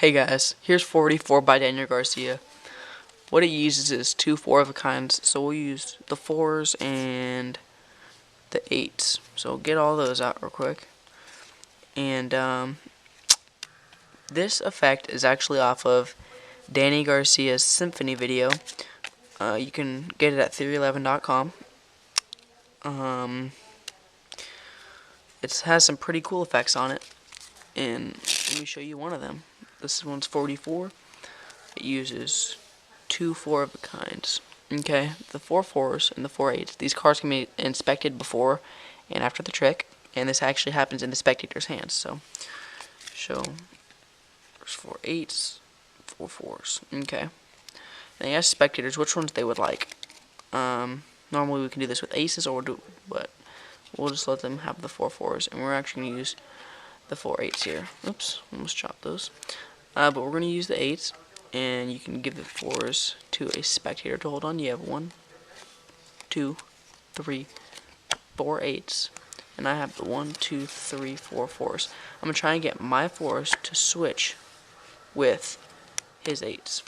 Hey guys, here's 44 by Daniel Garcia. What it uses is two 4 of a kinds, so we'll use the 4s and the 8s. So get all those out real quick. And this effect is actually off of Danny Garcia's Symphony video. You can get it at theory11.com. It has some pretty cool effects on it, and let me show you one of them. This one's 44. It uses two 4 of a kinds. Okay, the 4/4s and the 4/8s. These cards can be inspected before and after the trick, and this actually happens in the spectator's hands. So, there's 4/8s, 4/4s. Okay. Then you ask spectators which ones they would like. Normally we can do this with aces, but we'll just let them have the 4/4s, and we're actually gonna use the 4/8s here. Oops, almost chopped those. But we're gonna use the 8s. And you can give the 4s to a spectator to hold on. You have 1, 2, 3, 4 8s, and I have the 1, 2, 3, 4 4s. I'm gonna try and get my 4s to switch with his 8s.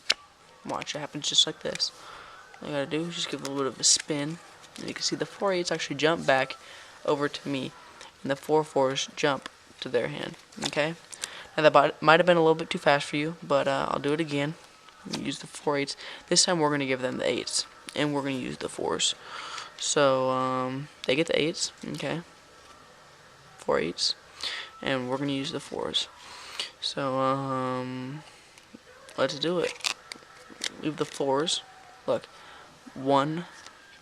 Watch, it happens just like this. All you gotta do is just give it a little bit of a spin, and you can see the 4/8s actually jump back over to me, and the 4/4s jump to their hand. Okay. Now that might have been a little bit too fast for you, but I'll do it again. Use the 4/8s. This time we're going to give them the 8s, and we're going to use the 4s. So they get the 8s, okay, 4/8s, and we're going to use the 4s. So let's do it. Leave the 4s. Look, 1,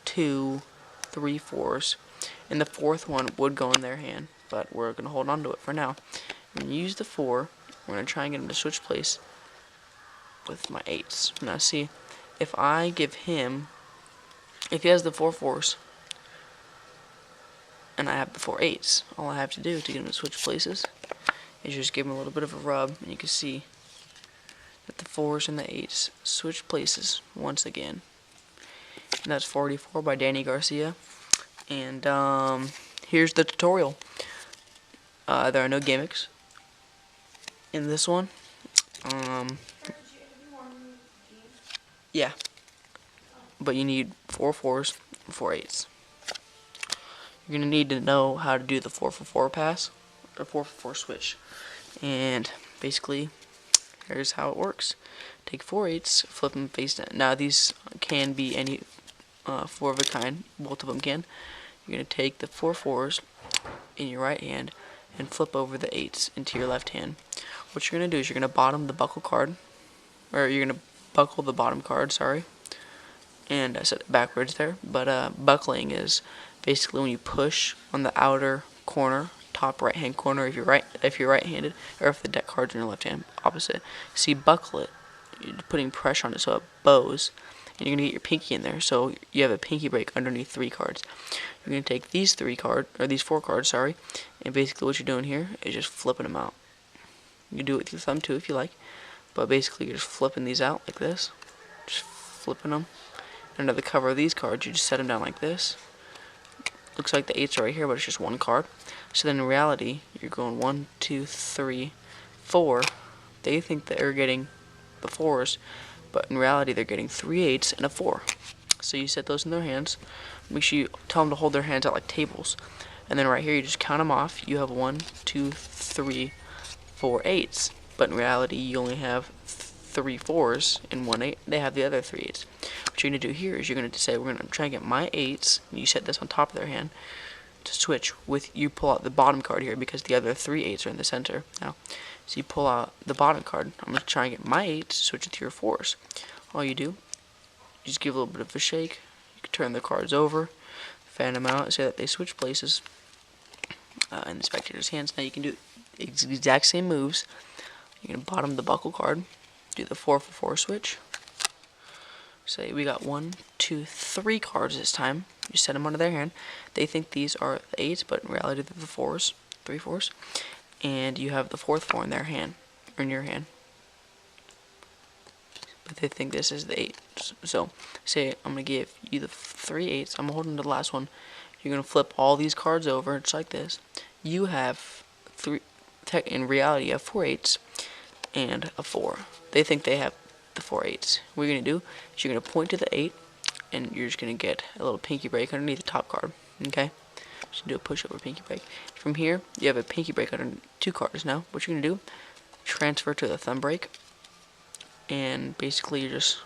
2, 3 4s, and the 4th one would go in their hand, but we're going to hold on to it for now. I'm going to use the 4. We're going to try and get him to switch place with my 8s. Now see, if I give him, if he has the 4/4s and I have the 4/8s, all I have to do to get him to switch places is just give him a little bit of a rub, and you can see that the 4s and the 8s switch places once again. And that's 44 by Danny Garcia. And here's the tutorial. There are no gimmicks in this one. Yeah, but you need 4/4s and 4/8s. You're gonna need to know how to do the 4/4 pass or 4/4 switch, and basically here's how it works. Take 4/8s, flip them face down. Now these can be any 4 of a kind, both of them can. You're gonna take the 4/4s in your right hand and flip over the 8s into your left hand. What you're gonna do is you're gonna bottom the buckle card, or you're gonna buckle the bottom card, sorry. And I said it backwards there, but buckling is basically when you push on the outer corner, top right hand corner if you're right-handed, or if the deck card's in your left hand, opposite. So you buckle it, you're putting pressure on it so it bows, and you're gonna get your pinky in there, so you have a pinky break underneath 3 cards. You're gonna take these 4 cards, sorry, and basically what you're doing here is just flipping them out. You can do it with your thumb too if you like, but basically you're just flipping these out like this, just flipping them. Under the cover of these cards, you just set them down like this. Looks like the 8s are right here, but it's just 1 card. So then in reality, you're going 1, 2, 3, 4. They think that they're getting the 4s, but in reality, they're getting 3 8s and a 4. So you set those in their hands. Make sure you tell them to hold their hands out like tables. And then right here, you just count them off. You have 1, 2, 3, 4 8s. But in reality, you only have 3 4s and 1 8. They have the other 3 8s. What you're going to do here is you're going to say, we're going to try and get my 8s, and you set this on top of their hand, to switch with, you pull out the bottom card here because the other 3 8s are in the center now. So you pull out the bottom card. I'm going to try and get my 8s to switch with your 4s. All you do, you just give a little bit of a shake. You can turn the cards over, fan them out, so that they switch places in the spectator's hands. Now you can do the exact same moves. You're going to bottom the buckle card, do the 4/4 switch. Say we got 1, 2, 3 cards this time. You set them onto their hand. They think these are the 8s, but in reality they're the 4s, 3 4s. And you have the 4th 4 in their hand, or in your hand. But they think this is the 8s. So say I'm gonna give you the 3 8s. I'm holding the last one. You're gonna flip all these cards over, just like this. You have 3. In reality, you have 4 8s. and a 4. They think they have the 4 8s. What you're going to do is you're going to point to the 8, and you're just going to get a little pinky break underneath the top card. Okay? Just do a push over pinky break. From here, you have a pinky break under 2 cards now. What you're going to do, transfer to the thumb break, and basically you're just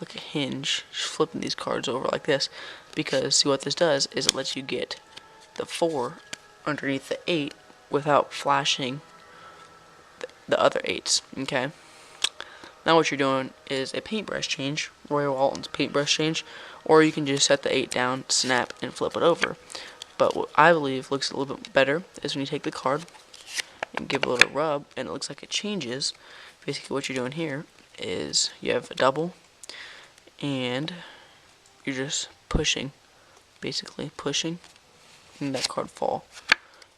like a hinge, just flipping these cards over like this, because see what this does is it lets you get the 4 underneath the 8 without flashing the other 8s. Okay? Now what you're doing is a paintbrush change, Roy Walton's paintbrush change, or you can just set the 8 down, snap, and flip it over. But what I believe looks a little bit better is when you take the card and give it a little rub, and it looks like it changes. Basically what you're doing here is you have a double, and you're just pushing, basically pushing, and that card fall.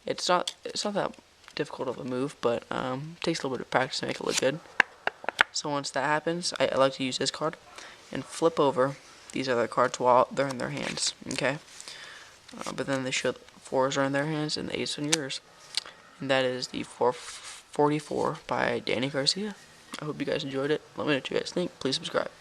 It's not that difficult of a move, but it takes a little bit of practice to make it look good. So once that happens, I like to use this card and flip over these other cards while they're in their hands. Okay, but then they show the 4s are in their hands and the 8s in yours, and that is the 444 by Danny Garcia. I hope you guys enjoyed it. Let me know what you guys think. Please subscribe.